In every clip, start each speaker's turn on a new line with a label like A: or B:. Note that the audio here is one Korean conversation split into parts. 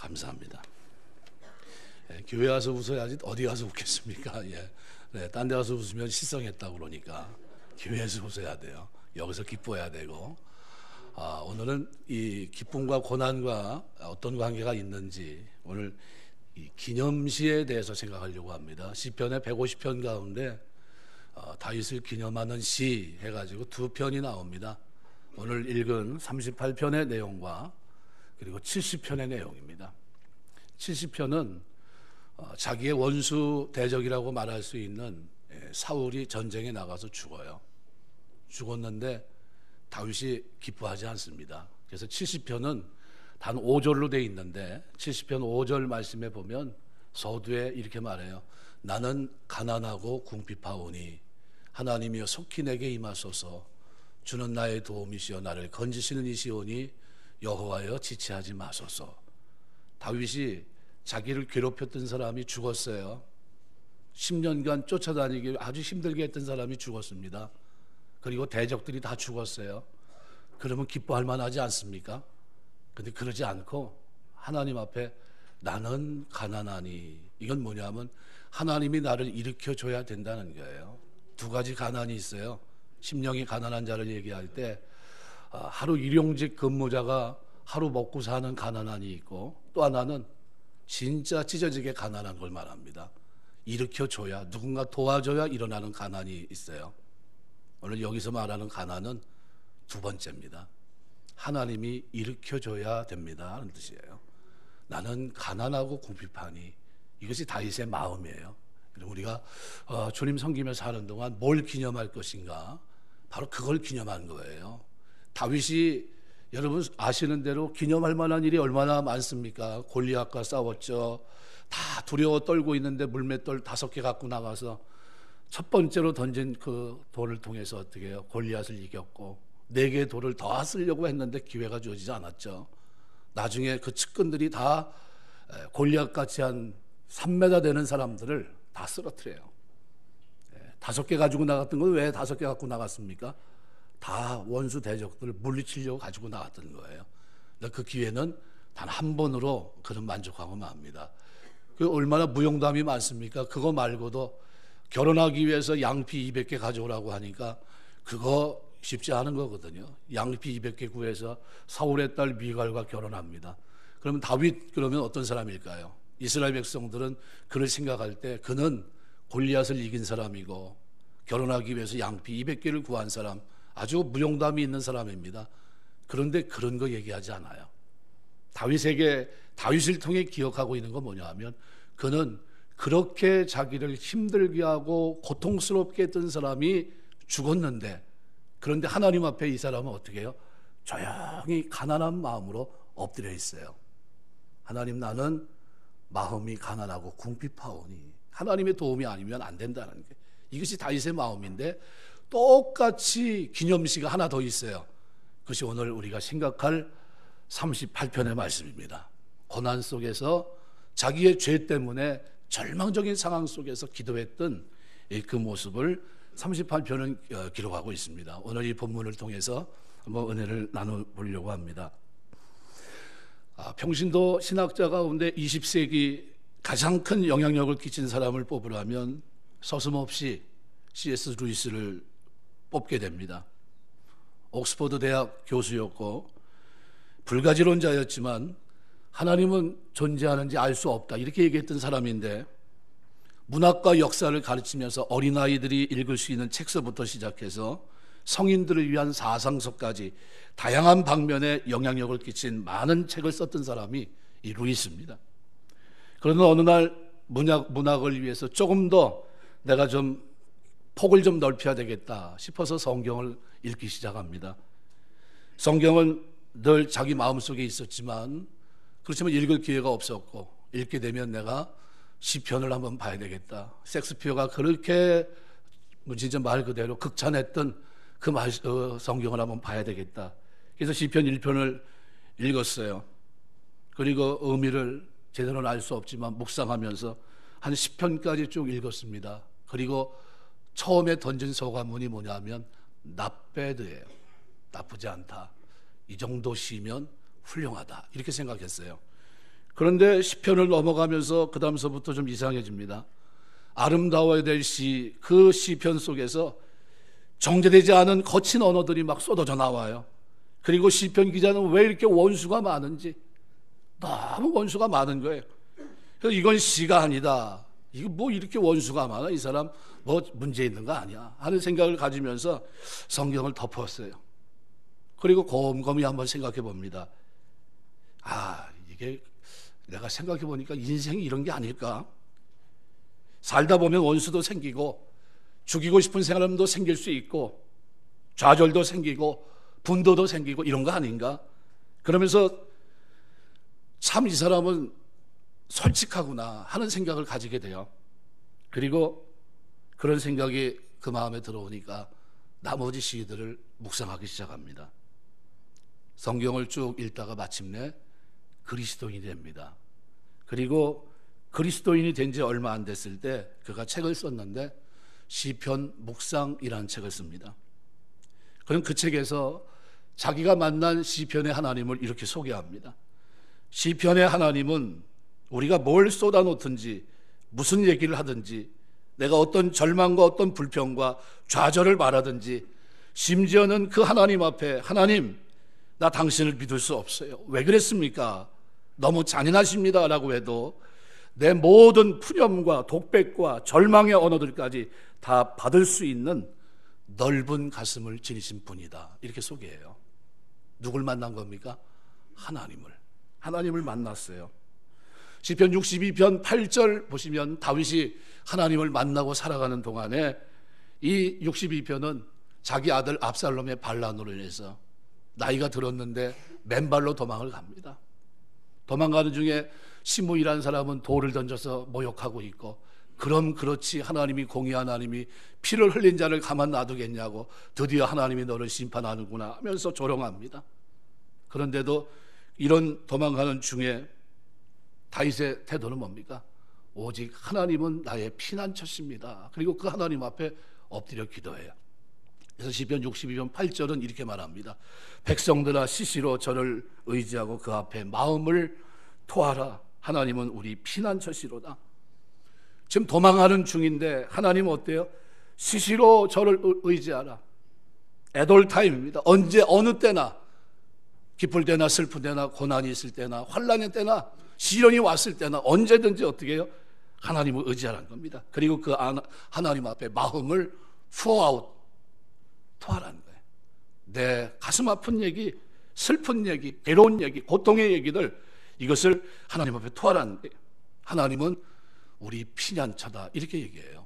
A: 감사합니다. 교회 와서 웃어야지 어디 가서 웃겠습니까? 딴 데 가서 웃으면 실성했다고 그러니까 교회에서 웃어야 돼요. 여기서 기뻐해야 되고, 오늘은 이 기쁨과 고난과 어떤 관계가 있는지 오늘 이 기념시에 대해서 생각하려고 합니다. 시편의 150편 가운데 다윗을 기념하는 시 해가지고 두 편이 나옵니다. 오늘 읽은 38편의 내용과 그리고 70편의 내용입니다. 70편은 자기의 원수 대적이라고 말할 수 있는 사울이 전쟁에 나가서 죽어요. 죽었는데 다윗이 기뻐하지 않습니다. 그래서 70편은 단 5절로 되어 있는데 70편 5절 말씀에 보면 서두에 이렇게 말해요. 나는 가난하고 궁핍하오니 하나님이여 속히 내게 임하소서. 주는 나의 도움이시여 나를 건지시는 이시오니 여호와여 지체하지 마소서. 다윗이 자기를 괴롭혔던 사람이 죽었어요. 10년간 쫓아다니기 아주 힘들게 했던 사람이 죽었습니다. 그리고 대적들이 다 죽었어요. 그러면 기뻐할 만하지 않습니까? 그런데 그러지 않고 하나님 앞에 나는 가난하니, 이건 뭐냐면 하나님이 나를 일으켜줘야 된다는 거예요. 두 가지 가난이 있어요. 심령이 가난한 자를 얘기할 때 하루 일용직 근무자가 하루 먹고 사는 가난한이 있고, 또 하나는 진짜 찢어지게 가난한 걸 말합니다. 일으켜줘야, 누군가 도와줘야 일어나는 가난이 있어요. 오늘 여기서 말하는 가난은 두 번째입니다. 하나님이 일으켜줘야 됩니다 하는 뜻이에요. 나는 가난하고 궁핍하니, 이것이 다윗의 마음이에요. 우리가 주님 섬기면서 사는 동안 뭘 기념할 것인가, 바로 그걸 기념하는 거예요. 다윗이 여러분 아시는 대로 기념할 만한 일이 얼마나 많습니까? 골리앗과 싸웠죠. 다 두려워 떨고 있는데 물맷돌 5개 갖고 나가서 첫 번째로 던진 그 돌을 통해서 어떻게 해요? 골리앗을 이겼고, 4개의 돌을 더 쓰려고 했는데 기회가 주어지지 않았죠. 나중에 그 측근들이 다 골리앗같이 한 3m 되는 사람들을 다 쓰러뜨려요. 5개 가지고 나갔던 건 왜 5개 갖고 나갔습니까? 다 원수 대적들을 물리치려고 가지고 나갔던 거예요. 그 기회는 단 한 번으로 그는 만족하고 맙니다. 그 얼마나 무용담이 많습니까? 그거 말고도 결혼하기 위해서 양피 200개 가져오라고 하니까 그거 쉽지 않은 거거든요. 양피 200개 구해서 사울의 딸 미갈과 결혼합니다. 그러면 다윗 그러면 어떤 사람일까요? 이스라엘 백성들은 그를 생각할 때 그는 골리앗을 이긴 사람이고 결혼하기 위해서 양피 200개를 구한 사람, 아주 무용담이 있는 사람입니다. 그런데 그런 거 얘기하지 않아요. 다윗을 통해 기억하고 있는 건 뭐냐 하면, 그는 그렇게 자기를 힘들게 하고 고통스럽게 했던 사람이 죽었는데, 그런데 하나님 앞에 이 사람은 어떻게 해요? 조용히 가난한 마음으로 엎드려 있어요. 하나님, 나는 마음이 가난하고 궁핍하오니 하나님의 도움이 아니면 안 된다는 게, 이것이 다윗의 마음인데, 똑같이 기념시가 하나 더 있어요. 그것이 오늘 우리가 생각할 38편의 말씀입니다. 고난 속에서 자기의 죄 때문에 절망적인 상황 속에서 기도했던 그 모습을 38편은 기록하고 있습니다. 오늘 이 본문을 통해서 한번 은혜를 나눠보려고 합니다. 평신도 신학자 가운데 20세기 가장 큰 영향력을 끼친 사람을 뽑으라면 서슴없이 C.S. 루이스를 뽑게 됩니다. 옥스퍼드 대학 교수였고 불가지론자였지만 하나님은 존재하는지 알 수 없다, 이렇게 얘기했던 사람인데, 문학과 역사를 가르치면서 어린아이들이 읽을 수 있는 책서부터 시작해서 성인들을 위한 사상서까지 다양한 방면에 영향력을 끼친 많은 책을 썼던 사람이 이 루이스입니다. 그러나 어느 날 문학을 위해서 조금 더 내가 좀 폭을 좀 넓혀야 되겠다 싶어서 성경을 읽기 시작합니다. 성경은 늘 자기 마음속에 있었지만, 그렇지만 읽을 기회가 없었고, 읽게 되면 내가 시편을 한번 봐야 되겠다. 셰익스피어가 그렇게 진짜 말 그대로 극찬했던 그 성경을 한번 봐야 되겠다. 그래서 시편 1편을 읽었어요. 그리고 의미를 제대로는 알 수 없지만 묵상하면서 한 10편까지 쭉 읽었습니다. 그리고 처음에 던진 소감문이 뭐냐면 not bad예요. 나쁘지 않다. 이 정도 시면 훌륭하다, 이렇게 생각했어요. 그런데 시편을 넘어가면서 그 다음서부터 좀 이상해집니다. 아름다워야 될 시, 그 시편 속에서 정제되지 않은 거친 언어들이 막 쏟아져 나와요. 그리고 시편 기자는 왜 이렇게 원수가 많은지, 너무 원수가 많은 거예요. 그래서 이건 시가 아니다. 이거 뭐 이렇게 원수가 많아? 이 사람 뭐 문제 있는 거 아니야? 하는 생각을 가지면서 성경을 덮었어요. 그리고 곰곰이 한번 생각해 봅니다. 이게 내가 생각해 보니까 인생이 이런 게 아닐까? 살다 보면 원수도 생기고 죽이고 싶은 사람도 생길 수 있고 좌절도 생기고 분도도 생기고 이런 거 아닌가? 그러면서 참 이 사람은 솔직하구나 하는 생각을 가지게 돼요. 그리고 그런 생각이 그 마음에 들어오니까 나머지 시들을 묵상하기 시작합니다. 성경을 쭉 읽다가 마침내 그리스도인이 됩니다. 그리고 그리스도인이 된 지 얼마 안 됐을 때 그가 책을 썼는데 시편 묵상이라는 책을 씁니다. 그럼 그 책에서 자기가 만난 시편의 하나님을 이렇게 소개합니다. 시편의 하나님은 우리가 뭘 쏟아놓든지 무슨 얘기를 하든지 내가 어떤 절망과 어떤 불평과 좌절을 말하든지 심지어는 그 하나님 앞에 하나님 나 당신을 믿을 수 없어요. 왜 그랬습니까? 너무 잔인하십니다 라고 해도 내 모든 푸념과 독백과 절망의 언어들까지 다 받을 수 있는 넓은 가슴을 지니신 분이다. 이렇게 소개해요. 누굴 만난 겁니까? 하나님을 만났어요. 시편 62편 8절 보시면 다윗이 하나님을 만나고 살아가는 동안에 이 62편은 자기 아들 압살롬의 반란으로 인해서 나이가 들었는데 맨발로 도망을 갑니다. 도망가는 중에 시므이라는 사람은 돌을 던져서 모욕하고 있고 그럼 그렇지 하나님이 공의한 하나님이 피를 흘린 자를 가만 놔두겠냐고 드디어 하나님이 너를 심판하는구나 하면서 조롱합니다. 그런데도 이런 도망가는 중에 다윗의 태도는 뭡니까? 오직 하나님은 나의 피난처십니다. 그리고 그 하나님 앞에 엎드려 기도해요. 그래서 시편 62편 8절은 이렇게 말합니다. 백성들아 시시로 저를 의지하고 그 앞에 마음을 토하라. 하나님은 우리 피난처시로다. 지금 도망하는 중인데 하나님은 어때요? 시시로 저를 의지하라. 애돌타임입니다. 언제 어느 때나 기쁠 때나 슬플 때나 고난이 있을 때나 환난의 때나 시련이 왔을 때나 언제든지 어떻게 해요? 하나님을 의지하라는 겁니다. 그리고 그 하나님 앞에 마음을 토하라는 거예요. 내 가슴 아픈 얘기, 슬픈 얘기, 괴로운 얘기, 고통의 얘기들 이것을 하나님 앞에 토하라는 거예요. 하나님은 우리 피난처다 이렇게 얘기해요.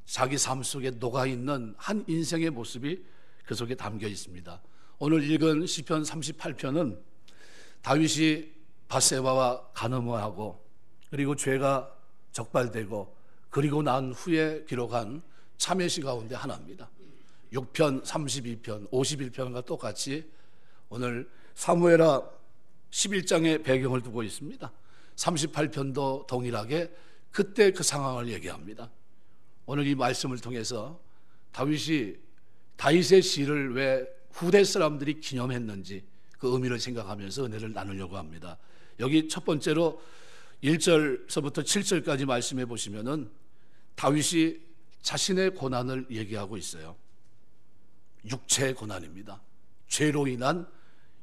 A: 자기 삶 속에 녹아있는 한 인생의 모습이 그 속에 담겨 있습니다. 오늘 읽은 시편 38편은 다윗이 밧세바와 간음하고 그리고 죄가 적발되고 그리고 난 후에 기록한 참회시 가운데 하나입니다. 6편, 32편, 51편과 똑같이 오늘 사무엘하 11장의 배경을 두고 있습니다. 38편도 동일하게 그때 그 상황을 얘기합니다. 오늘 이 말씀을 통해서 다윗의 시를 왜 후대 사람들이 기념했는지 그 의미를 생각하면서 은혜를 나누려고 합니다. 여기 첫 번째로 1절서부터 7절까지 말씀해 보시면은 다윗이 자신의 고난을 얘기하고 있어요. 육체의 고난입니다. 죄로 인한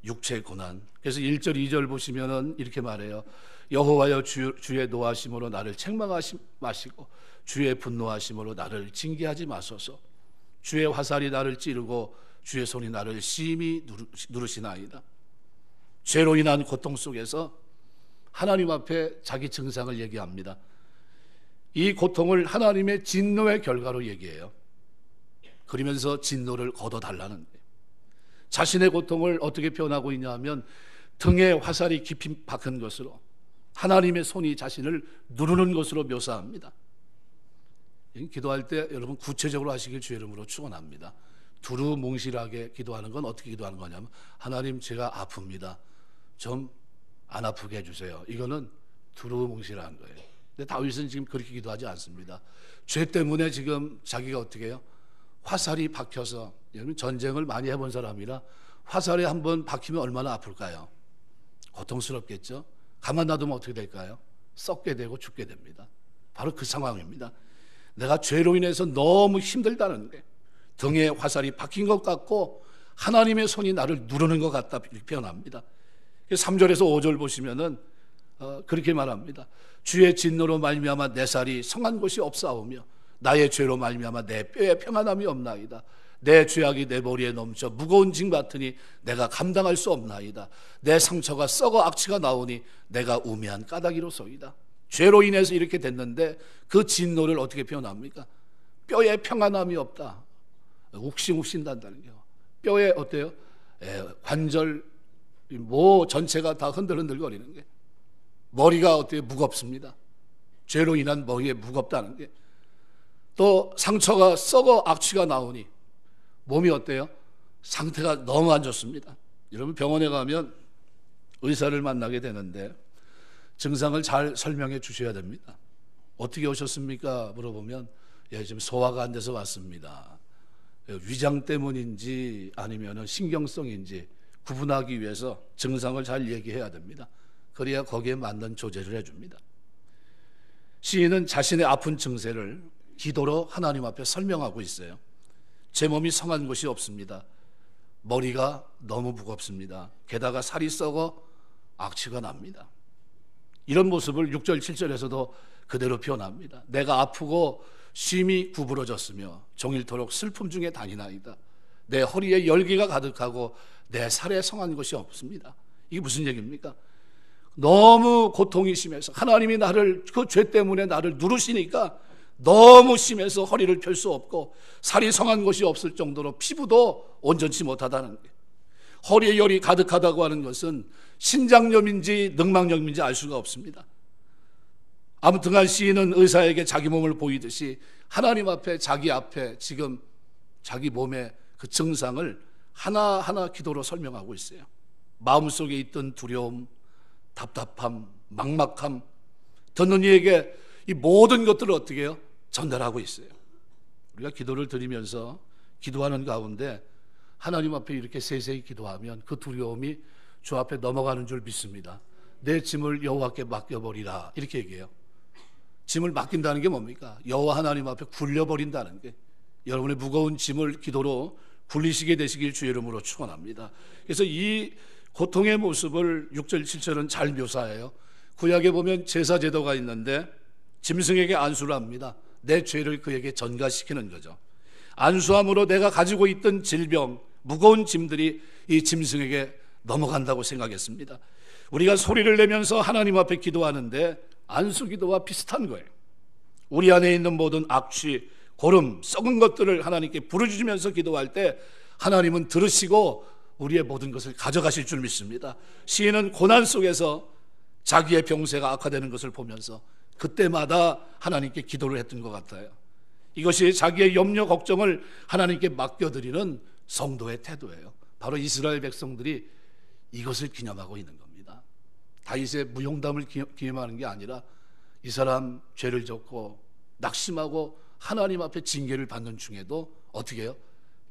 A: 육체의 고난. 그래서 1절, 2절 보시면은 이렇게 말해요. 여호와여 주의 노하심으로 나를 책망하지 마시고 주의 분노하심으로 나를 징계하지 마소서. 주의 화살이 나를 찌르고 주의 손이 나를 심히 누르시나이다. 죄로 인한 고통 속에서 하나님 앞에 자기 증상을 얘기합니다. 이 고통을 하나님의 진노의 결과로 얘기해요. 그러면서 진노를 걷어달라는 거예요. 자신의 고통을 어떻게 표현하고 있냐 하면 등에 화살이 깊이 박은 것으로 하나님의 손이 자신을 누르는 것으로 묘사합니다. 기도할 때 여러분 구체적으로 하시길 주의 이름으로 축원합니다. 두루뭉실하게 기도하는 건 어떻게 기도하는 거냐면 하나님 제가 아픕니다. 좀 안 아프게 해주세요. 이거는 두루뭉실한 거예요. 근데 다윗은 지금 그렇게 기도하지 않습니다. 죄 때문에 지금 자기가 어떻게 해요? 화살이 박혀서, 여러분 전쟁을 많이 해본 사람이라 화살이 한번 박히면 얼마나 아플까요? 고통스럽겠죠. 가만 놔두면 어떻게 될까요? 썩게 되고 죽게 됩니다. 바로 그 상황입니다. 내가 죄로 인해서 너무 힘들다는 게, 등에 화살이 박힌 것 같고 하나님의 손이 나를 누르는 것 같다 표현합니다. 3절에서 5절 보시면은 그렇게 말합니다. 주의 진노로 말미암아 내 살이 성한 곳이 없사오며 나의 죄로 말미암아 내 뼈에 평안함이 없나이다. 내 죄악이 내 머리에 넘쳐 무거운 짐 같으니 내가 감당할 수 없나이다. 내 상처가 썩어 악취가 나오니 내가 우매한 까닭이로소이다. 죄로 인해서 이렇게 됐는데 그 진노를 어떻게 표현합니까? 뼈에 평안함이 없다. 욱신욱신단다는 거. 뼈에 어때요? 관절 모 전체가 다 흔들흔들거리는 게, 머리가 어때요? 무겁습니다. 죄로 인한 머리에 무겁다는 게, 또 상처가 썩어 악취가 나오니 몸이 어때요? 상태가 너무 안 좋습니다. 여러분 병원에 가면 의사를 만나게 되는데 증상을 잘 설명해 주셔야 됩니다. 어떻게 오셨습니까? 물어보면 지금 소화가 안 돼서 왔습니다. 위장 때문인지 아니면 신경성인지 구분하기 위해서 증상을 잘 얘기해야 됩니다. 그래야 거기에 맞는 조제를 해줍니다. 시인은 자신의 아픈 증세를 기도로 하나님 앞에 설명하고 있어요. 제 몸이 성한 곳이 없습니다. 머리가 너무 무겁습니다. 게다가 살이 썩어 악취가 납니다. 이런 모습을 6절 7절에서도 그대로 표현합니다. 내가 아프고 심히 구부러졌으며 종일토록 슬픔 중에 다니나이다. 내 허리에 열기가 가득하고 내 살에 성한 것이 없습니다. 이게 무슨 얘기입니까? 너무 고통이 심해서 하나님이 나를 그 죄 때문에 나를 누르시니까 너무 심해서 허리를 펼 수 없고 살이 성한 것이 없을 정도로 피부도 온전치 못하다는 게, 허리에 열이 가득하다고 하는 것은 신장염인지 늑막염인지 알 수가 없습니다. 아무튼간 시인은 의사에게 자기 몸을 보이듯이 하나님 앞에 자기 앞에 지금 자기 몸의 그 증상을 하나하나 기도로 설명하고 있어요. 마음속에 있던 두려움, 답답함, 막막함, 듣는 이에게 이 모든 것들을 어떻게 해요? 전달하고 있어요. 우리가 기도를 드리면서 기도하는 가운데 하나님 앞에 이렇게 세세히 기도하면 그 두려움이 주 앞에 넘어가는 줄 믿습니다. 내 짐을 여호와께 맡겨버리라 이렇게 얘기해요. 짐을 맡긴다는 게 뭡니까? 여호와 하나님 앞에 굴려버린다는 게, 여러분의 무거운 짐을 기도로 굴리시게 되시길 주의 이름으로 축원합니다. 그래서 이 고통의 모습을 6절 7절은 잘 묘사해요. 구약에 보면 제사 제도가 있는데 짐승에게 안수를 합니다. 내 죄를 그에게 전가시키는 거죠. 안수함으로 내가 가지고 있던 질병, 무거운 짐들이 이 짐승에게 넘어간다고 생각했습니다. 우리가 소리를 내면서 하나님 앞에 기도하는데 안수기도와 비슷한 거예요. 우리 안에 있는 모든 악취, 고름, 썩은 것들을 하나님께 부르짖으면서 기도할 때 하나님은 들으시고 우리의 모든 것을 가져가실 줄 믿습니다. 시인은 고난 속에서 자기의 병세가 악화되는 것을 보면서 그때마다 하나님께 기도를 했던 것 같아요. 이것이 자기의 염려 걱정을 하나님께 맡겨드리는 성도의 태도예요. 바로 이스라엘 백성들이 이것을 기념하고 있는 겁니다. 다윗의 무용담을 기념하는 게 아니라 이 사람 죄를 졌고 낙심하고 하나님 앞에 징계를 받는 중에도 어떻게 해요?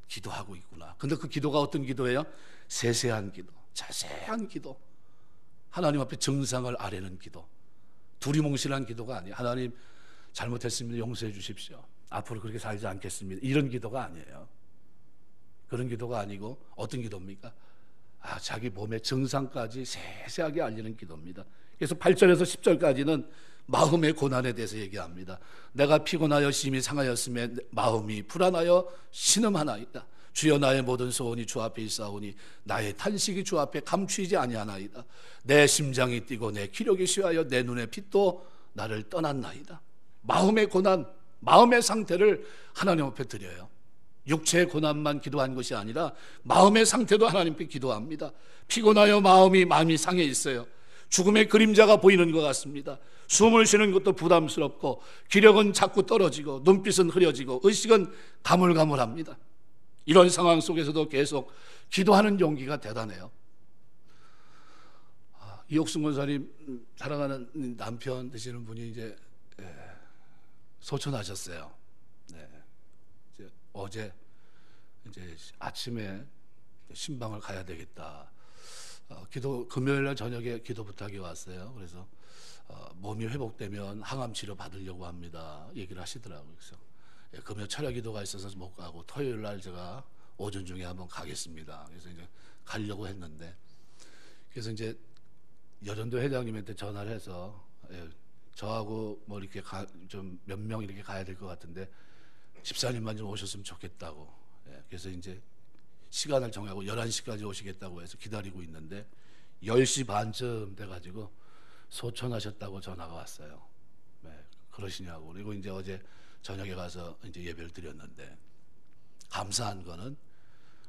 A: 기도하고 있구나. 근데 그 기도가 어떤 기도예요? 세세한 기도, 자세한 기도, 하나님 앞에 정상을 아뢰는 기도, 두리뭉실한 기도가 아니에요. 하나님 잘못했습니다, 용서해 주십시오, 앞으로 그렇게 살지 않겠습니다, 이런 기도가 아니에요. 그런 기도가 아니고 어떤 기도입니까? 자기 몸의 증상까지 세세하게 알리는 기도입니다. 그래서 8절에서 10절까지는 마음의 고난에 대해서 얘기합니다. 내가 피곤하여 심히 상하였으며 마음이 불안하여 신음하나이다. 주여 나의 모든 소원이 주 앞에 있사오니 나의 탄식이 주 앞에 감추이지 아니하나이다. 내 심장이 뛰고 내 기력이 쉬하여 내 눈의 빛도 나를 떠났나이다. 마음의 고난, 마음의 상태를 하나님 앞에 드려요. 육체의 고난만 기도한 것이 아니라 마음의 상태도 하나님께 기도합니다. 피곤하여 마음이 상해 있어요. 죽음의 그림자가 보이는 것 같습니다. 숨을 쉬는 것도 부담스럽고 기력은 자꾸 떨어지고 눈빛은 흐려지고 의식은 가물가물합니다. 이런 상황 속에서도 계속 기도하는 용기가 대단해요. 이옥순 권사님 사랑하는 남편 되시는 분이 이제 소천하셨어요. 네. 이제 어제 이제 아침에 신방을 가야 되겠다. 금요일 날 저녁에 기도 부탁이 왔어요. 그래서 몸이 회복되면 항암 치료 받으려고 합니다. 얘기를 하시더라고요. 그래서 금요 철야 기도가 있어서 못 가고 토요일 날 제가 오전 중에 한번 가겠습니다. 그래서 이제 가려고 했는데, 그래서 이제 여전도 회장님한테 전화를 해서 저하고 뭐 이렇게 좀 몇 명 이렇게 가야 될 것 같은데 집사님만 좀 오셨으면 좋겠다고. 그래서 이제 시간을 정하고 11시까지 오시겠다고 해서 기다리고 있는데 10시 반쯤 돼가지고 소천하셨다고 전화가 왔어요. 그러시냐고. 그리고 이제 어제 저녁에 가서 이제 예배를 드렸는데, 감사한 거는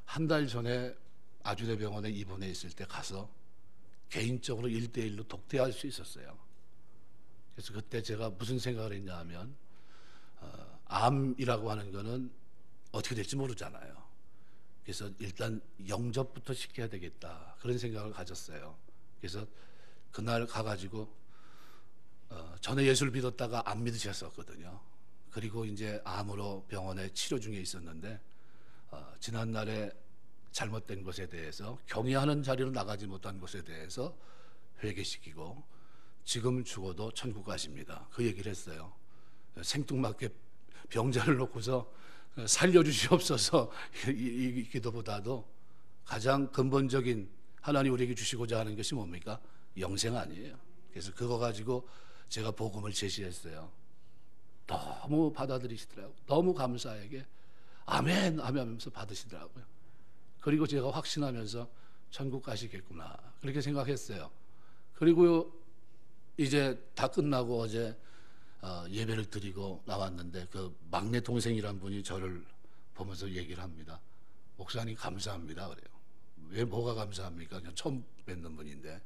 A: 한 달 전에 아주대병원에 입원해 있을 때 가서 개인적으로 1대1로 독대할 수 있었어요. 그래서 그때 제가 무슨 생각을 했냐 하면 암이라고 하는 거는 어떻게 될지 모르잖아요. 그래서 일단 영접부터 시켜야 되겠다, 그런 생각을 가졌어요. 그래서 그날 가가지고 전에 예수를 믿었다가 안 믿으셨었거든요. 그리고 이제 암으로 병원에 치료 중에 있었는데 지난날에 잘못된 것에 대해서 경의하는 자리로 나가지 못한 것에 대해서 회개시키고 지금 죽어도 천국 가십니다, 그 얘기를 했어요. 생뚱맞게 병자를 놓고서 살려주시옵소서 이 기도보다도 가장 근본적인 하나님 우리에게 주시고자 하는 것이 뭡니까? 영생 아니에요. 그래서 그거 가지고 제가 복음을 제시했어요. 너무 받아들이시더라고요. 너무 감사하게 아멘 아멘 하면서 받으시더라고요. 그리고 제가 확신하면서 천국 가시겠구나, 그렇게 생각했어요. 그리고 이제 다 끝나고 어제 예배를 드리고 나왔는데 그 막내 동생이란 분이 저를 보면서 얘기를 합니다. 목사님 감사합니다 그래요. 왜 뭐가 감사합니까? 그냥 처음 뵙는 분인데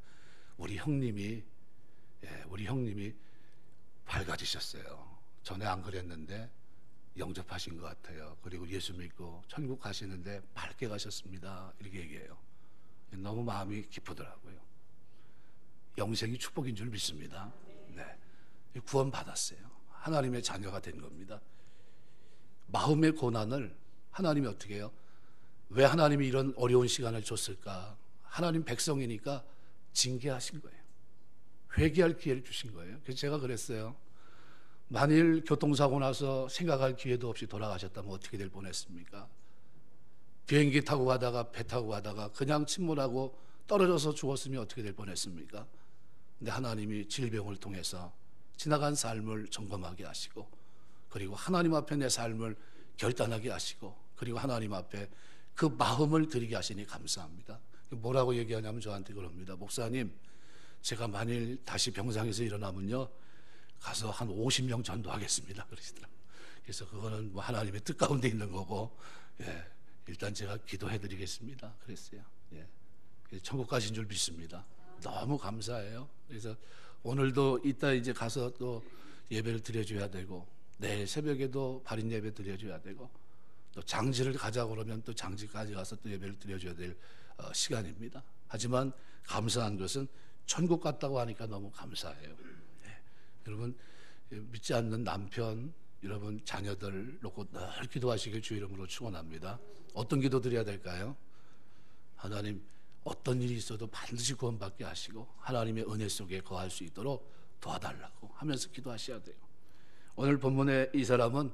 A: 우리 형님이 밝아지셨어요. 전에 안 그랬는데 영접하신 것 같아요. 그리고 예수 믿고 천국 가시는데 밝게 가셨습니다, 이렇게 얘기해요. 너무 마음이 기쁘더라고요. 영생이 축복인 줄 믿습니다. 구원 받았어요. 하나님의 자녀가 된 겁니다. 마음의 고난을 하나님이 어떻게 해요? 왜 하나님이 이런 어려운 시간을 줬을까? 하나님 백성이니까 징계하신 거예요. 회개할 기회를 주신 거예요. 그래서 제가 그랬어요. 만일 교통사고 나서 생각할 기회도 없이 돌아가셨다면 어떻게 될 뻔했습니까? 비행기 타고 가다가 배 타고 가다가 그냥 침몰하고 떨어져서 죽었으면 어떻게 될 뻔했습니까? 근데 하나님이 질병을 통해서 지나간 삶을 점검하게 하시고, 그리고 하나님 앞에 내 삶을 결단하게 하시고, 그리고 하나님 앞에 그 마음을 드리게 하시니 감사합니다. 뭐라고 얘기하냐면 저한테 그럽니다. 목사님, 제가 만일 다시 병상에서 일어나면요 가서 한 50명 전도하겠습니다 그러시더라고요. 그래서 그거는 뭐 하나님의 뜻 가운데 있는 거고, 일단 제가 기도해 드리겠습니다 그랬어요. 천국 가신 줄 믿습니다. 너무 감사해요. 그래서 오늘도 이따 이제 가서 또 예배를 드려줘야 되고, 내일 새벽에도 발인 예배 드려줘야 되고, 또 장지를 가자고 그러면 또 장지까지 가서 또 예배를 드려줘야 될 시간입니다. 하지만 감사한 것은 천국 갔다고 하니까 너무 감사해요. 여러분 믿지 않는 남편, 여러분 자녀들 놓고 늘 기도하시길 주 이름으로 축원합니다. 어떤 기도 드려야 될까요? 하나님, 어떤 일이 있어도 반드시 구원받게 하시고 하나님의 은혜 속에 거할 수 있도록 도와달라고 하면서 기도하셔야 돼요. 오늘 본문의 이 사람은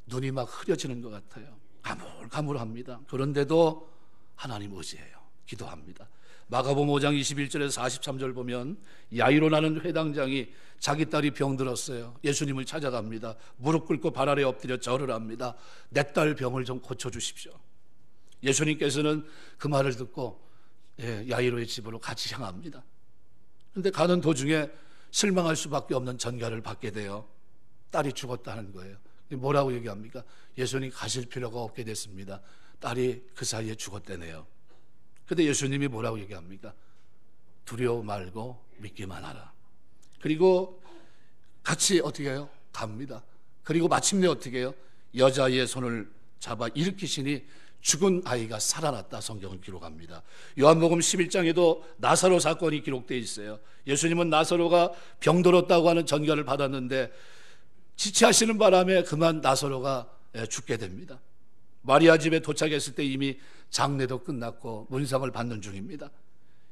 A: 눈이 막 흐려지는 것 같아요. 가물가물합니다. 그런데도 하나님 의지해요. 기도합니다. 마가복음 5장 21절에서 43절 보면 야이로라는 회당장이 자기 딸이 병들었어요. 예수님을 찾아갑니다. 무릎 꿇고 발 아래 엎드려 절을 합니다. 내 딸 병을 좀 고쳐주십시오. 예수님께서는 그 말을 듣고 야이로의 집으로 같이 향합니다. 그런데 가는 도중에 실망할 수밖에 없는 전가를 받게 돼요. 딸이 죽었다는 거예요. 뭐라고 얘기합니까? 예수님 가실 필요가 없게 됐습니다. 딸이 그 사이에 죽었다네요. 근데 예수님이 뭐라고 얘기합니까? 두려워 말고 믿기만 하라. 그리고 같이 어떻게 해요? 갑니다. 그리고 마침내 어떻게 해요? 여자의 손을 잡아 일으키시니 죽은 아이가 살아났다, 성경은 기록합니다. 요한복음 11장에도 나사로 사건이 기록되어 있어요. 예수님은 나사로가 병들었다고 하는 전가를 받았는데 지체하시는 바람에 그만 나사로가 죽게 됩니다. 마리아 집에 도착했을 때 이미 장례도 끝났고 문상을 받는 중입니다.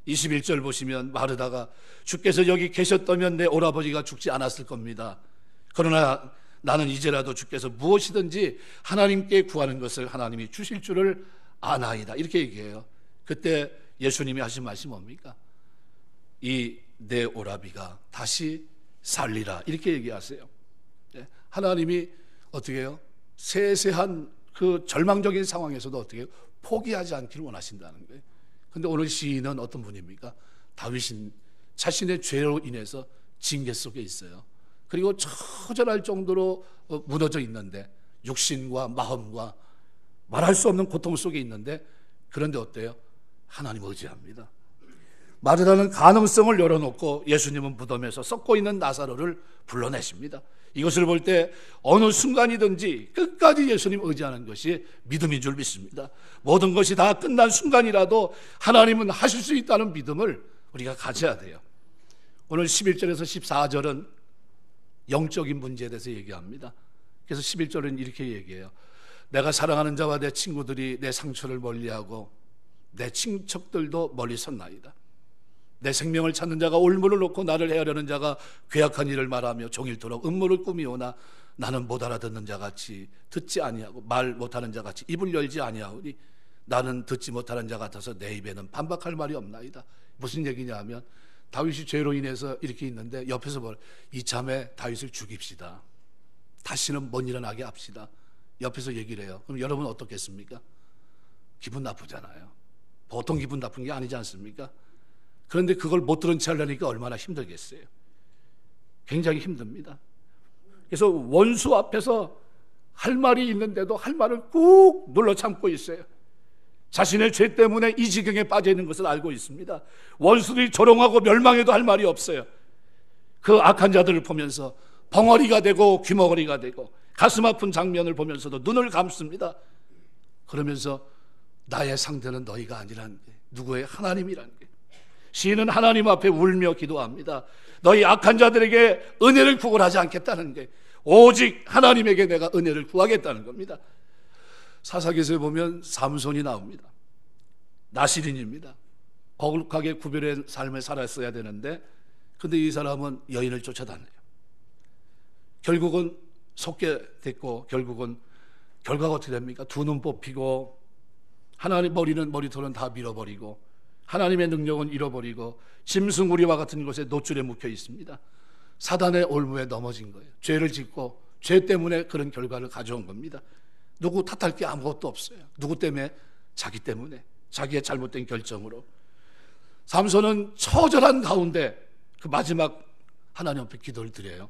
A: 21절 보시면 마르다가 주께서 여기 계셨다면 내 오라버니가 죽지 않았을 겁니다. 그러나 나는 이제라도 주께서 무엇이든지 하나님께 구하는 것을 하나님이 주실 줄을 아나이다. 이렇게 얘기해요. 그때 예수님이 하신 말씀이 뭡니까? 이 내 오라비가 다시 살리라. 이렇게 얘기하세요. 하나님이 어떻게 해요? 세세한 그 절망적인 상황에서도 어떻게 해요? 포기하지 않기를 원하신다는 거예요. 그런데 오늘 시인은 어떤 분입니까? 다윗인 자신의 죄로 인해서 징계 속에 있어요. 그리고 처절할 정도로 무너져 있는데, 육신과 마음과 말할 수 없는 고통 속에 있는데, 그런데 어때요? 하나님 의지합니다. 마르다는 가능성을 열어놓고 예수님은 무덤에서 썩고 있는 나사로를 불러내십니다. 이것을 볼 때 어느 순간이든지 끝까지 예수님 의지하는 것이 믿음인 줄 믿습니다. 모든 것이 다 끝난 순간이라도 하나님은 하실 수 있다는 믿음을 우리가 가져야 돼요. 오늘 11절에서 14절은 영적인 문제에 대해서 얘기합니다. 그래서 11절은 이렇게 얘기해요. 내가 사랑하는 자와 내 친구들이 내 상처를 멀리하고 내 친척들도 멀리 섰나이다. 내 생명을 찾는 자가 올무를 놓고 나를 헤아려는 자가 괴악한 일을 말하며 종일토록 음모를 꾸미오나 나는 못 알아듣는 자같이 듣지 아니하고 말 못하는 자같이 입을 열지 아니하오니 나는 듣지 못하는 자 같아서 내 입에는 반박할 말이 없나이다. 무슨 얘기냐 하면 다윗이 죄로 인해서 이렇게 있는데 옆에서 이참에 다윗을 죽입시다. 다시는 못 일어나게 합시다. 옆에서 얘기를 해요. 그럼 여러분 어떻겠습니까? 기분 나쁘잖아요. 보통 기분 나쁜 게 아니지 않습니까? 그런데 그걸 못 들은 채 하려니까 얼마나 힘들겠어요. 굉장히 힘듭니다. 그래서 원수 앞에서 할 말이 있는데도 할 말을 꾹 눌러 참고 있어요. 자신의 죄 때문에 이 지경에 빠져 있는 것을 알고 있습니다. 원수들이 조롱하고 멸망해도 할 말이 없어요. 그 악한 자들을 보면서 벙어리가 되고 귀머거리가 되고 가슴 아픈 장면을 보면서도 눈을 감습니다. 그러면서 나의 상대는 너희가 아니라는 게, 누구의? 하나님이라는 게. 시인은 하나님 앞에 울며 기도합니다. 너희 악한 자들에게 은혜를 구걸하지 않겠다는 게, 오직 하나님에게 내가 은혜를 구하겠다는 겁니다. 사사기서에 보면 삼손이 나옵니다. 나실인입니다. 거룩하게 구별된 삶을 살았어야 되는데, 근데 이 사람은 여인을 쫓아다녀요. 결국은 속게 됐고, 결국은 결과가 어떻게 됩니까? 두 눈 뽑히고, 하나님 머리털은 다 밀어버리고, 하나님의 능력은 잃어버리고, 짐승우리와 같은 곳에 노줄에 묵혀 있습니다. 사단의 올무에 넘어진 거예요. 죄를 짓고 죄 때문에 그런 결과를 가져온 겁니다. 누구 탓할 게 아무것도 없어요. 누구 때문에? 자기 때문에, 자기의 잘못된 결정으로. 삼손은 처절한 가운데 그 마지막 하나님 앞에 기도를 드려요.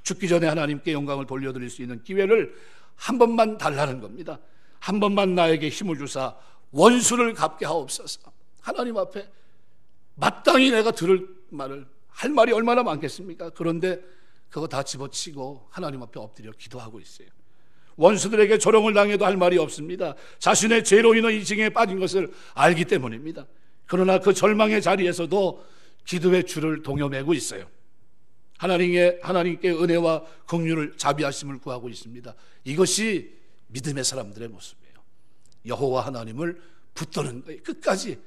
A: 죽기 전에 하나님께 영광을 돌려드릴 수 있는 기회를 한 번만 달라는 겁니다. 한 번만 나에게 힘을 주사 원수를 갚게 하옵소서. 하나님 앞에 마땅히 내가 들을 말을, 할 말이 얼마나 많겠습니까? 그런데 그거 다 집어치고 하나님 앞에 엎드려 기도하고 있어요. 원수들에게 조롱을 당해도 할 말이 없습니다. 자신의 죄로 인한 이 징에 빠진 것을 알기 때문입니다. 그러나 그 절망의 자리에서도 기도의 줄을 동여매고 있어요. 하나님께 은혜와 긍휼을, 자비하심을 구하고 있습니다. 이것이 믿음의 사람들의 모습이에요. 여호와 하나님을 붙드는 거예요. 끝까지.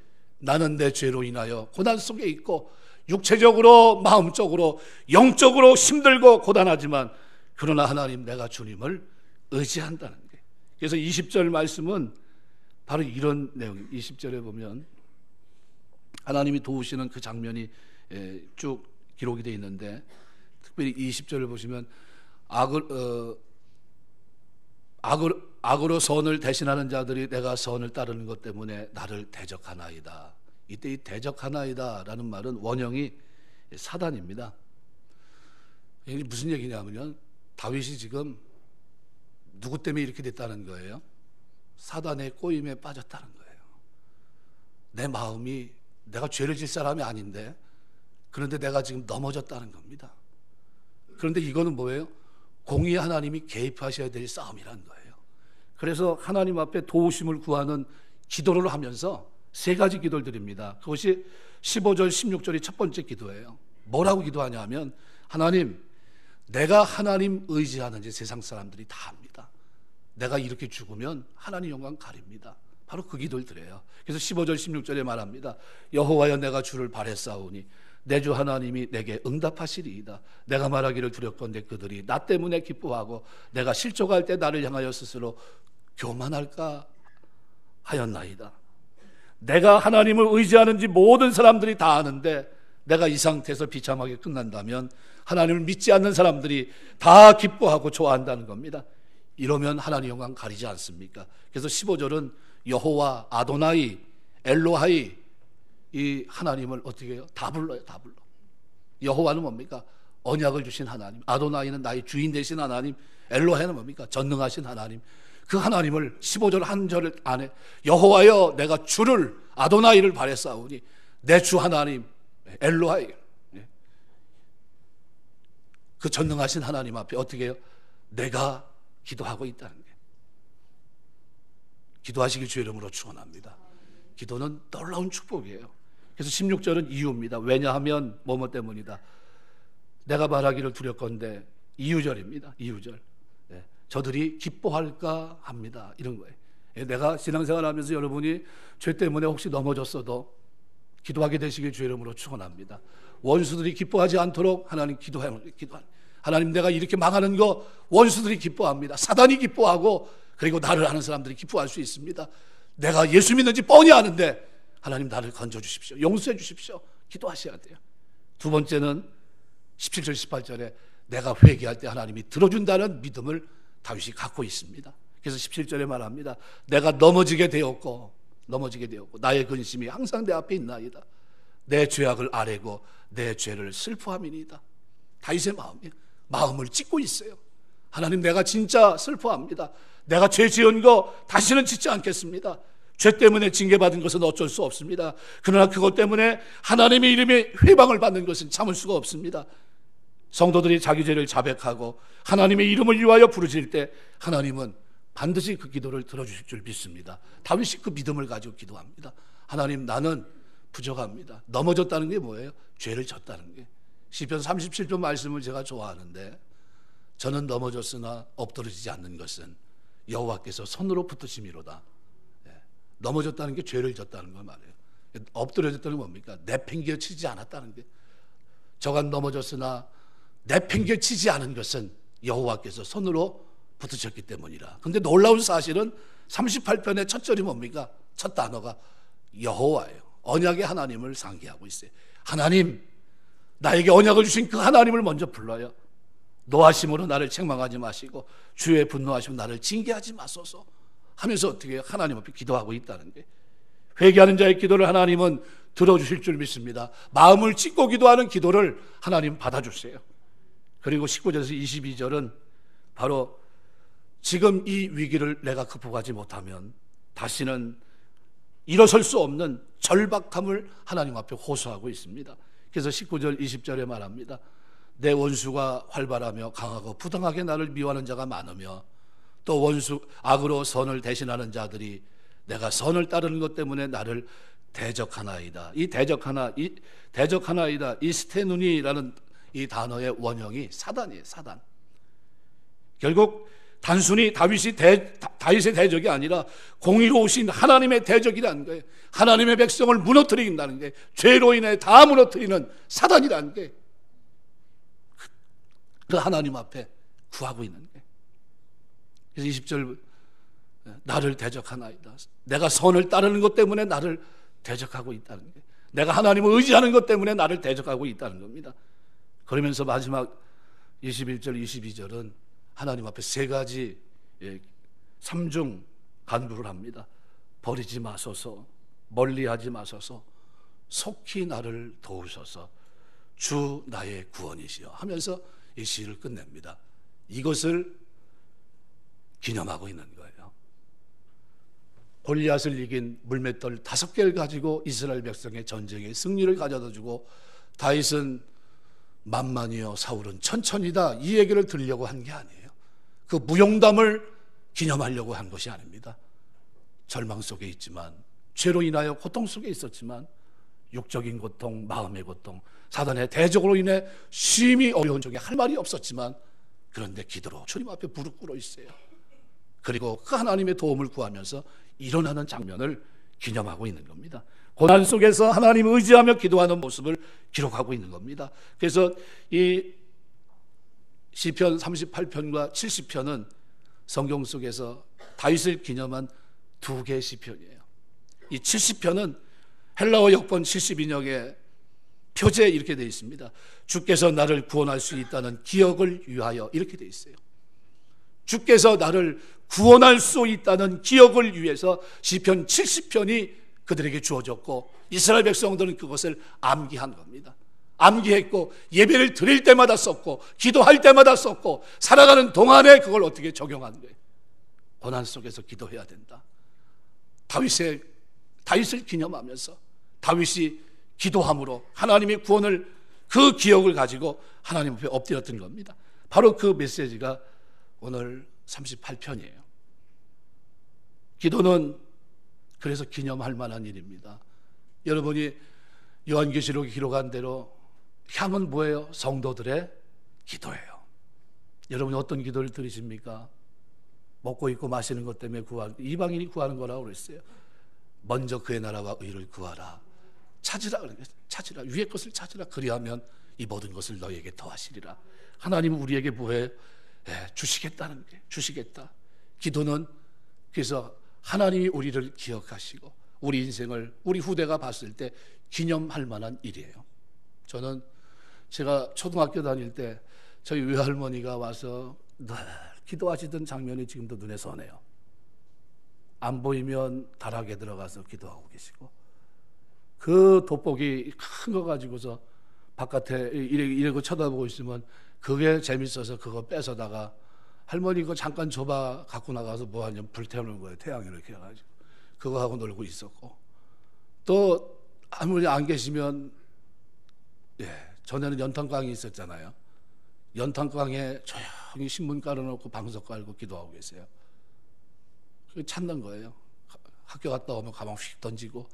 A: 나는 내 죄로 인하여 고난 속에 있고, 육체적으로, 마음적으로, 영적으로 힘들고 고단하지만, 그러나 하나님, 내가 주님을 의지한다는 거예요. 그래서 20절 말씀은 바로 이런 내용입니다. 20절에 보면 하나님이 도우시는 그 장면이 쭉 기록이 되어 있는데, 특별히 20절을 보시면 악으로 선을 대신하는 자들이 내가 선을 따르는 것 때문에 나를 대적하나이다. 이때 이 대적하나이다 라는 말은 원형이 사단입니다. 이게 무슨 얘기냐면 다윗이 지금 누구 때문에 이렇게 됐다는 거예요? 사단의 꼬임에 빠졌다는 거예요. 내 마음이, 내가 죄를 질 사람이 아닌데, 그런데 내가 지금 넘어졌다는 겁니다. 그런데 이거는 뭐예요? 공의 하나님이 개입하셔야 될 싸움이라는 거예요. 그래서 하나님 앞에 도우심을 구하는 기도를 하면서 세 가지 기도를 드립니다. 그것이 15절, 16절이 첫 번째 기도예요. 뭐라고 기도하냐 하면, 하나님, 내가 하나님 의지하는지 세상 사람들이 다 압니다. 내가 이렇게 죽으면 하나님 영광 가립니다. 바로 그 기도를 드려요. 그래서 15절 16절에 말합니다. 여호와여 내가 주를 바랬사오니 내 주 하나님이 내게 응답하시리이다. 내가 말하기를 두렵건대 그들이 나 때문에 기뻐하고 내가 실족할 때 나를 향하여 스스로 교만할까 하였나이다. 내가 하나님을 의지하는지 모든 사람들이 다 아는데 내가 이 상태에서 비참하게 끝난다면 하나님을 믿지 않는 사람들이 다 기뻐하고 좋아한다는 겁니다. 이러면 하나님 영광 가리지 않습니까? 그래서 15절은 여호와, 아도나이, 엘로하이, 이 하나님을 어떻게 해요? 다 불러요. 다 불러. 여호와는 뭡니까? 언약을 주신 하나님. 아도나이는 나의 주인 되신 하나님. 엘로하이는 뭡니까? 전능하신 하나님. 그 하나님을 15절 한 절 안에 여호와여 내가 주를 아도나이를 바랬사오니 내 주 하나님 엘로하이, 그 전능하신 하나님 앞에 어떻게 해요? 내가 기도하고 있다는 게, 기도하시길 주의 이름으로 축원합니다. 기도는 놀라운 축복이에요. 그래서 16절은 이유입니다. 왜냐하면 뭐뭐 때문이다. 내가 말하기를 두렵건대 이유절입니다. 이유절. 저들이 기뻐할까 합니다. 이런 거예요. 내가 신앙생활 하면서 여러분이 죄 때문에 혹시 넘어졌어도 기도하게 되시길 주의 이름으로 축원합니다. 원수들이 기뻐하지 않도록 하나님 하나님 내가 이렇게 망하는 거 원수들이 기뻐합니다. 사단이 기뻐하고 그리고 나를 아는 사람들이 기뻐할 수 있습니다. 내가 예수 믿는지 뻔히 아는데 하나님 나를 건져주십시오. 용서해 주십시오. 기도하셔야 돼요. 두 번째는 17절 18절에 내가 회개할 때 하나님이 들어준다는 믿음을 다윗이 갖고 있습니다. 그래서 17절에 말합니다. 내가 넘어지게 되었고 나의 근심이 항상 내 앞에 있나이다. 내 죄악을 아뢰고 내 죄를 슬퍼함이니이다. 다윗의 마음을 찢고 있어요. 하나님 내가 진짜 슬퍼합니다. 내가 죄 지은 거 다시는 짓지 않겠습니다. 죄 때문에 징계받은 것은 어쩔 수 없습니다. 그러나 그것 때문에 하나님의 이름에 회방을 받는 것은 참을 수가 없습니다. 성도들이 자기 죄를 자백하고 하나님의 이름을 위하여 부르실 때 하나님은 반드시 그 기도를 들어주실 줄 믿습니다. 다윗이 그 믿음을 가지고 기도합니다. 하나님 나는 부족합니다. 넘어졌다는 게 뭐예요? 죄를 졌다는 게. 시편 37편 말씀을 제가 좋아하는데 저는 넘어졌으나 엎드러지지 않는 것은 여호와께서 손으로 붙드심이로다. 넘어졌다는 게 죄를 졌다는 걸 말해요. 엎드려졌다는 게 뭡니까? 내팽개치지 않았다는 게. 저가 넘어졌으나 내팽개치지 않은 것은 여호와께서 손으로 붙으셨기 때문이라. 그런데 놀라운 사실은 38편의 첫 절이 뭡니까? 첫 단어가 여호와예요. 언약의 하나님을 상기하고 있어요. 하나님, 나에게 언약을 주신 그 하나님을 먼저 불러요. 노하심으로 나를 책망하지 마시고 주의 분노하시면 나를 징계하지 마소서 하면서 어떻게 해요? 하나님 앞에 기도하고 있다는 게. 회개하는 자의 기도를 하나님은 들어주실 줄 믿습니다. 마음을 찢고 기도하는 기도를 하나님 받아주세요. 그리고 19절에서 22절은 바로 지금 이 위기를 내가 극복하지 못하면 다시는 일어설 수 없는 절박함을 하나님 앞에 호소하고 있습니다. 그래서 19절 20절에 말합니다. 내 원수가 활발하며 강하고 부당하게 나를 미워하는 자가 많으며 또 원수 악으로 선을 대신하는 자들이 내가 선을 따르는 것 때문에 나를 대적하나이다. 이 대적하나이다. 이 스테누니라는 이 단어의 원형이 사단이에요. 사단. 결국 단순히 다윗의 대적이 아니라 공의로우신 하나님의 대적이라는 거예요. 하나님의 백성을 무너뜨린다는 게, 죄로 인해 다 무너뜨리는 사단이라는 게 그 하나님 앞에 구하고 있는 거예요. 그래서 20절 나를 대적하나이다. 내가 선을 따르는 것 때문에 나를 대적하고 있다는 거예요. 내가 하나님을 의지하는 것 때문에 나를 대적하고 있다는 겁니다. 그러면서 마지막 21절 22절은 하나님 앞에 세 가지 삼중 간구를 합니다. 버리지 마소서, 멀리하지 마소서, 속히 나를 도우소서, 주 나의 구원이시여 하면서 이 시를 끝냅니다. 이것을 기념하고 있는 거예요. 골리앗을 이긴 물맷돌 5개를 가지고 이스라엘 백성의 전쟁에 승리를 가져다주고 다윗은 만만이요 사울은 천천히다, 이 얘기를 들으려고 한 게 아니에요. 그 무용담을 기념하려고 한 것이 아닙니다. 절망 속에 있지만, 죄로 인하여 고통 속에 있었지만, 육적인 고통, 마음의 고통, 사단의 대적으로 인해 심히 어려운 적에 할 말이 없었지만, 그런데 기도로 주님 앞에 무릎 꿇어 있어요. 그리고 그 하나님의 도움을 구하면서 일어나는 장면을 기념하고 있는 겁니다. 고난 속에서 하나님을 의지하며 기도하는 모습을 기록하고 있는 겁니다. 그래서 이 시편 38편과 70편은 성경 속에서 다윗을 기념한 두 개의 시편이에요. 이 70편은 헬라어 역번 72역의 표제에 이렇게 되어 있습니다. 주께서 나를 구원할 수 있다는 기억을 위하여, 이렇게 되어 있어요. 주께서 나를 구원할 수 있다는 기억을 위해서 시편 70편이 그들에게 주어졌고, 이스라엘 백성들은 그것을 암기한 겁니다. 암기했고, 예배를 드릴 때마다 썼고, 기도할 때마다 썼고, 살아가는 동안에 그걸 어떻게 적용한 거예요. 고난 속에서 기도해야 된다. 다윗을 기념하면서 다윗이 기도함으로 하나님의 구원을, 그 기억을 가지고 하나님 앞에 엎드렸던 겁니다. 바로 그 메시지가 오늘 38편이에요. 기도는 그래서 기념할 만한 일입니다. 여러분이 요한계시록에 기록한 대로 향은 뭐예요? 성도들의 기도예요. 여러분이 어떤 기도를 드리십니까? 먹고 입고 마시는 것 때문에 이방인이 구하는 거라고 그랬어요. 먼저 그의 나라와 의를 구하라. 찾으라. 위의 것을 찾으라. 그리하면 이 모든 것을 너희에게 더하시리라. 하나님은 우리에게 뭐해? 주시겠다는 게, 주시겠다. 기도는 그래서 하나님이 우리를 기억하시고 우리 인생을 우리 후대가 봤을 때 기념할 만한 일이에요. 저는 제가 초등학교 다닐 때 저희 외할머니가 와서 늘 기도하시던 장면이 지금도 눈에 선해요. 안 보이면 다락에 들어가서 기도하고 계시고, 그 돋보기 큰 거 가지고서 바깥에 이러고 쳐다보고 있으면 그게 재밌어서 그거 뺏어다가 할머니 그거 잠깐 줘봐 갖고 나가서 뭐 하냐면 불 태우는 거예요. 태양 이렇게 해가지고 그거 하고 놀고 있었고, 또 할머니 안 계시면 전에는 연탄광이 있었잖아요. 연탄광에 조용히 신문 깔아놓고 방석 깔고 기도하고 계세요. 찾는 거예요. 학교 갔다 오면 가방 휙 던지고,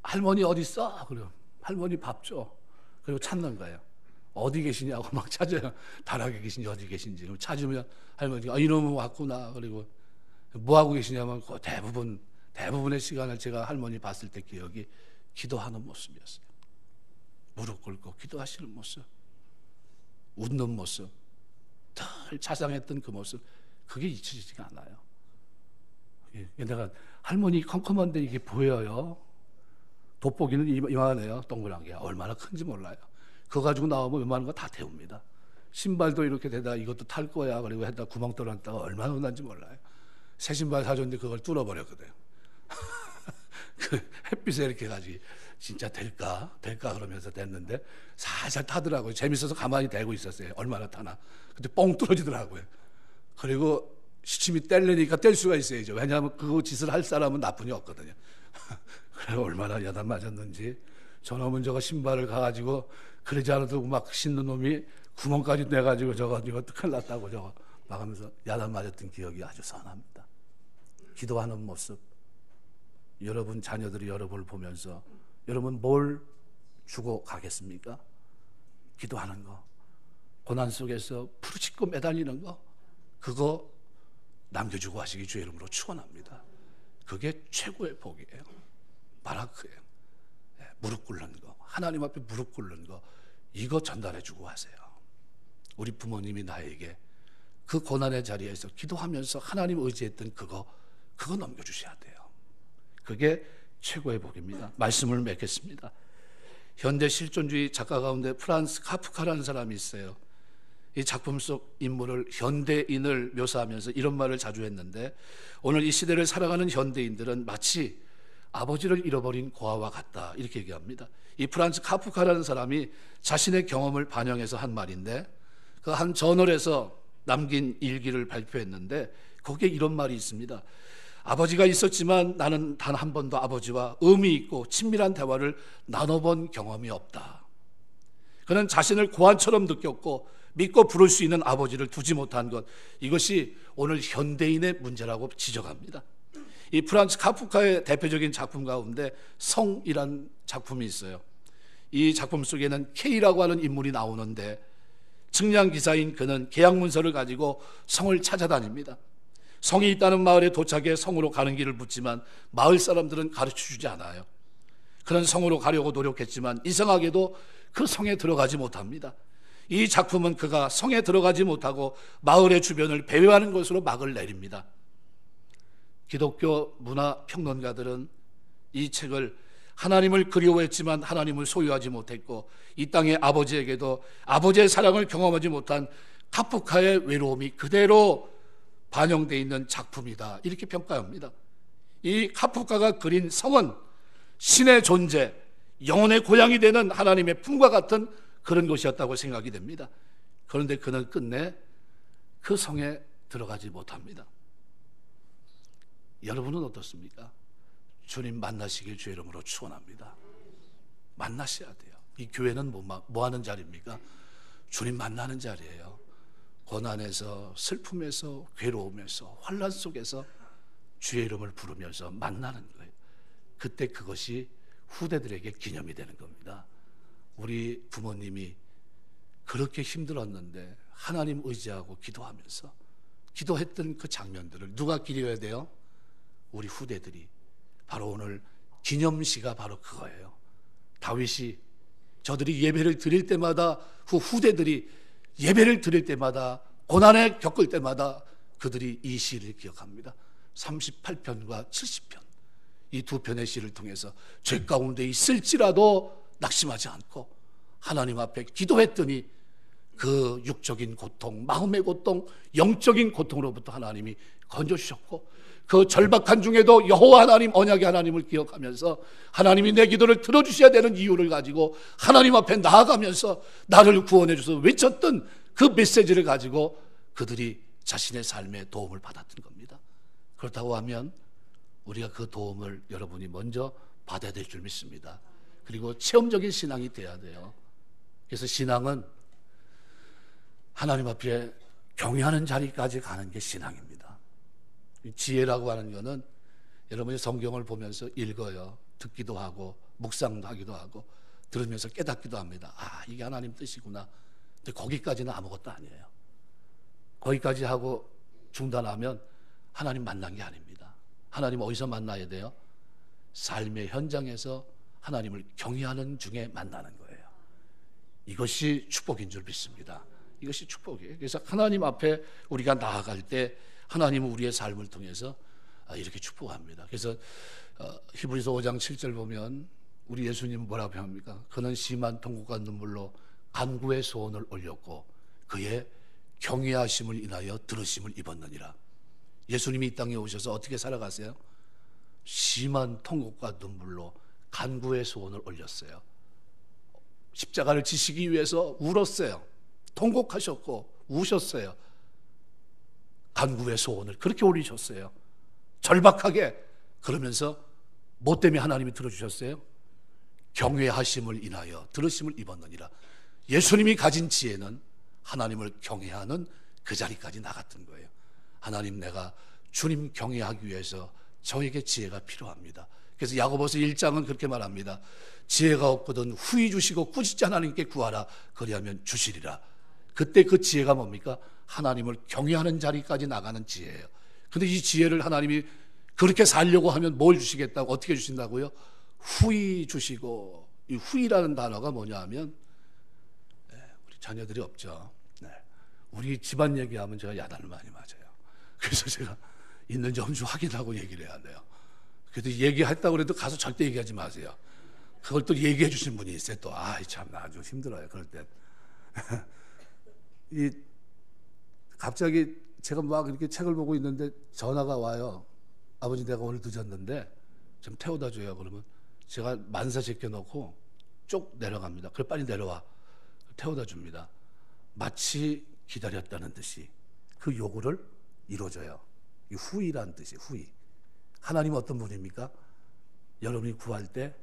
A: 할머니 어디 있어? 그래요. 할머니 밥 줘. 그리고 찾는 거예요. 어디 계시냐고 막 찾아요. 다락에 계신지 어디 계신지. 찾으면 할머니가 이놈은 왔구나. 그리고 뭐 하고 계시냐면 대부분의 시간을 제가 할머니 봤을 때 기억이 기도하는 모습이었어요. 무릎 꿇고 기도하시는 모습, 웃는 모습, 늘 자상했던 그 모습, 그게 잊혀지지가 않아요. 내가 할머니 컴컴한데 이게 보여요. 돋보기는 이만해요. 동그란 게 얼마나 큰지 몰라요. 그거 가지고 나오면 웬만한 거 다 태웁니다. 신발도 이렇게 되다 이것도 탈 거야 그리고 했다 구멍 뚫어놨다가 얼마나 혼난지 몰라요. 새 신발 사줬는데 그걸 뚫어버렸거든요. 그 햇빛에 이렇게 해가지고 진짜 될까 그러면서 됐는데 살살 타더라고요. 재밌어서 가만히 대고 있었어요. 얼마나 타나. 근데 뻥 뚫어지더라고요. 그리고 시침이 떼려니까 뗄 수가 있어야죠. 왜냐하면 그 짓을 할 사람은 나쁜이 없거든요. 그래 얼마나 야단 맞았는지. 저놈은 저거 신발을 가가지고 그러지 않아도 막 신는 놈이 구멍까지 내가지고 저거 큰일 났다고 저거 막 하면서 야단 맞았던 기억이 아주 선합니다. 기도하는 모습, 여러분 자녀들이 여러분을 보면서 여러분 뭘 주고 가겠습니까? 기도하는 거, 고난 속에서 부르짖고 매달리는 거, 그거 남겨주고 하시기 주의 이름으로 축원합니다. 그게 최고의 복이에요. 바라크예요. 무릎 꿇는 거, 하나님 앞에 무릎 꿇는 거, 이거 전달해주고 하세요. 우리 부모님이 나에게 그 고난의 자리에서 기도하면서 하나님 의지했던 그거 넘겨주셔야 돼요. 그게 최고의 복입니다. 말씀을 맺겠습니다. 현대 실존주의 작가 가운데 프란츠 카프카라는 사람이 있어요. 이 작품 속 인물을 현대인을 묘사하면서 이런 말을 자주 했는데, 오늘 이 시대를 살아가는 현대인들은 마치 아버지를 잃어버린 고아와 같다, 이렇게 얘기합니다. 이 프란츠 카프카라는 사람이 자신의 경험을 반영해서 한 말인데, 그 한 저널에서 남긴 일기를 발표했는데 거기에 이런 말이 있습니다. 아버지가 있었지만 나는 단 한 번도 아버지와 의미 있고 친밀한 대화를 나눠본 경험이 없다. 그는 자신을 고아처럼 느꼈고 믿고 부를 수 있는 아버지를 두지 못한 것, 이것이 오늘 현대인의 문제라고 지적합니다. 이 프란츠 카프카의 대표적인 작품 가운데 성이란 작품이 있어요. 이 작품 속에는 K라고 하는 인물이 나오는데, 측량 기사인 그는 계약 문서를 가지고 성을 찾아다닙니다. 성이 있다는 마을에 도착해 성으로 가는 길을 묻지만 마을 사람들은 가르쳐주지 않아요. 그런 성으로 가려고 노력했지만 이상하게도 그 성에 들어가지 못합니다. 이 작품은 그가 성에 들어가지 못하고 마을의 주변을 배회하는 것으로 막을 내립니다. 기독교 문화 평론가들은 이 책을 하나님을 그리워했지만 하나님을 소유하지 못했고 이 땅의 아버지에게도 아버지의 사랑을 경험하지 못한 카프카의 외로움이 그대로 반영되어 있는 작품이다, 이렇게 평가합니다. 이 카프카가 그린 성은 신의 존재, 영혼의 고향이 되는 하나님의 품과 같은 그런 곳이었다고 생각이 됩니다. 그런데 그는 끝내 그 성에 들어가지 못합니다. 여러분은 어떻습니까? 주님 만나시길 주의 이름으로 축원합니다. 만나셔야 돼요. 이 교회는 뭐 하는 자리입니까? 주님 만나는 자리예요. 고난에서, 슬픔에서, 괴로움에서, 환난 속에서 주의 이름을 부르면서 만나는 거예요. 그때 그것이 후대들에게 기념이 되는 겁니다. 우리 부모님이 그렇게 힘들었는데 하나님 의지하고 기도하면서 기도했던 그 장면들을 누가 기려야 돼요? 우리 후대들이. 바로 오늘 기념시가 바로 그거예요. 다윗이 저들이 예배를 드릴 때마다 그 후대들이 예배를 드릴 때마다 고난에 겪을 때마다 그들이 이 시를 기억합니다. 38편과 70편 이 두 편의 시를 통해서 죄 가운데 있을지라도 낙심하지 않고 하나님 앞에 기도했더니 그 육적인 고통, 마음의 고통, 영적인 고통으로부터 하나님이 건져주셨고 그 절박한 중에도 여호와 하나님, 언약의 하나님을 기억하면서 하나님이 내 기도를 들어주셔야 되는 이유를 가지고 하나님 앞에 나아가면서 나를 구원해 주셔서 외쳤던 그 메시지를 가지고 그들이 자신의 삶에 도움을 받았던 겁니다. 그렇다고 하면 우리가 그 도움을 여러분이 먼저 받아야 될 줄 믿습니다. 그리고 체험적인 신앙이 돼야 돼요. 그래서 신앙은 하나님 앞에 경외하는 자리까지 가는 게 신앙입니다. 지혜라고 하는 것은 여러분이 성경을 보면서 읽어요. 듣기도 하고 묵상도 하기도 하고 들으면서 깨닫기도 합니다. 아, 이게 하나님 뜻이구나. 근데 거기까지는 아무것도 아니에요. 거기까지 하고 중단하면 하나님 만난 게 아닙니다. 하나님 어디서 만나야 돼요? 삶의 현장에서 하나님을 경외하는 중에 만나는 거예요. 이것이 축복인 줄 믿습니다. 이것이 축복이에요. 그래서 하나님 앞에 우리가 나아갈 때 하나님은 우리의 삶을 통해서 이렇게 축복합니다. 그래서 히브리서 5장 7절 보면 우리 예수님은 뭐라고 합니까? 그는 심한 통곡과 눈물로 간구의 소원을 올렸고 그의 경외하심을 인하여 들으심을 입었느니라. 예수님이 이 땅에 오셔서 어떻게 살아가세요? 심한 통곡과 눈물로 간구의 소원을 올렸어요. 십자가를 지시기 위해서 울었어요. 통곡하셨고 우셨어요. 간구의 소원을 그렇게 올리셨어요. 절박하게. 그러면서 뭐 때문에 하나님이 들어주셨어요? 경외하심을 인하여 들으심을 입었느니라. 예수님이 가진 지혜는 하나님을 경외하는 그 자리까지 나갔던 거예요. 하나님, 내가 주님 경외하기 위해서 저에게 지혜가 필요합니다. 그래서 야고보서 1장은 그렇게 말합니다. 지혜가 없거든 후히 주시고 꾸짖지 하나님께 구하라. 그리하면 주시리라. 그때 그 지혜가 뭡니까? 하나님을 경외하는 자리까지 나가는 지혜예요. 그런데 이 지혜를 하나님이 그렇게 살려고 하면 뭘 주시겠다고, 어떻게 주신다고요? 후히 주시고. 이 후히라는 단어가 뭐냐 하면 우리 자녀들이 없죠. 우리 집안 얘기하면 제가 야단을 많이 맞아요. 그래서 제가 있는지 없는지 확인하고 얘기를 해야 돼요. 그래도 얘기했다고 그래도 가서 절대 얘기하지 마세요. 그걸 또 얘기해 주신 분이 있어요. 또 참 나 아주 힘들어요. 그럴 때 갑자기 제가 막 이렇게 책을 보고 있는데 전화가 와요. 아버지, 내가 오늘 늦었는데 좀 태워다 줘요. 그러면 제가 만사 제껴놓고 쭉 내려갑니다. 그래, 빨리 내려와. 태워다 줍니다. 마치 기다렸다는 듯이 그 요구를 이루어져요. 이 후이라는 뜻이 후이. 하나님은 어떤 분입니까? 여러분이 구할 때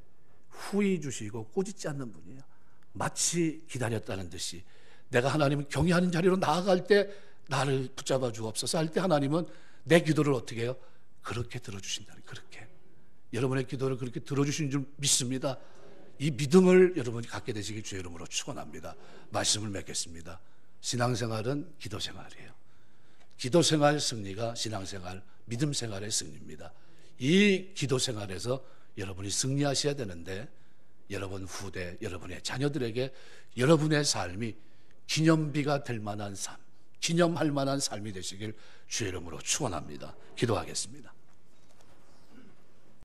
A: 후이 주시고 꾸짖지 않는 분이에요. 마치 기다렸다는 듯이 내가 하나님을 경외하는 자리로 나아갈 때 나를 붙잡아 주옵소서 할 때 하나님은 내 기도를 어떻게 해요? 그렇게 들어주신다는, 그렇게 여러분의 기도를 그렇게 들어주신 줄 믿습니다. 이 믿음을 여러분이 갖게 되시길 주의 이름으로 축원합니다. 말씀을 맺겠습니다. 신앙생활은 기도생활이에요. 기도 생활 승리가 신앙생활, 믿음 생활의 승리입니다. 이 기도 생활에서 여러분이 승리하셔야 되는데 여러분 후대, 여러분의 자녀들에게 여러분의 삶이 기념비가 될 만한 삶, 기념할 만한 삶이 되시길 주의 이름으로 축원합니다. 기도하겠습니다.